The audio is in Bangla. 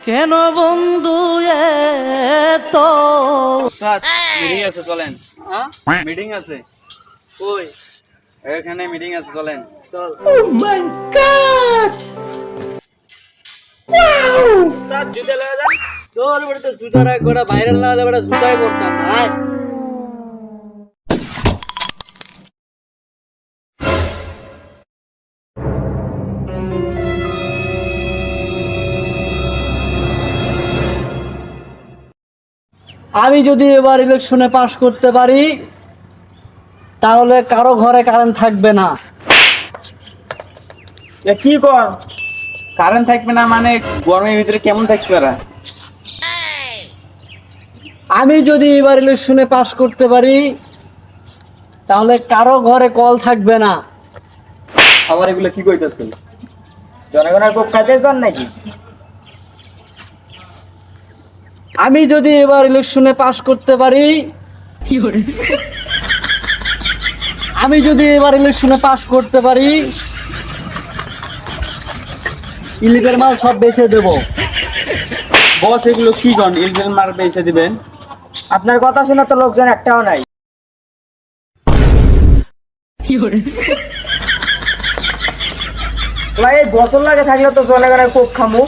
কেন বন্ধু এত মিটিং আছে চলেন। মিটিং আছে কই এখানে মিটিং আছে চলেন। চল ও মাই গড তার জুতা লাগা যান তোর বড় তো জুতা রাখ গোটা ভাইরাল না হলে বড় জুতাই করতাম না আয় আমি যদি এবার ইলেকশনে পাশ করতে পারি তাহলে কারো ঘরে কারেন্ট থাকবে না। কি কর কারেন্ট থাকবে না মানে গরমের ভিতরে কেমন থাকতে পারা? আমি যদি এবার ইলেকশনে পাশ করতে পারি তাহলে কারো ঘরে কল থাকবে না। আবার এগুলো কি কইতাছেন? জনগণের কোপ খাইতে চান নাকি? আমি যদি এবার ইলেকশনে পাশ করতে পারি আমি যদি এবার ইলেকশনে পাশ করতে পারি ইলিপের মাল সব বেচে দেব। বস এগুলো কি কন ইলজেল মার বেচে দিবেন? আপনার কথা শুনে তো লোকজন একটাও নাই ভাই বছর লাগে থাকলে তো জনগণের কোপ খামু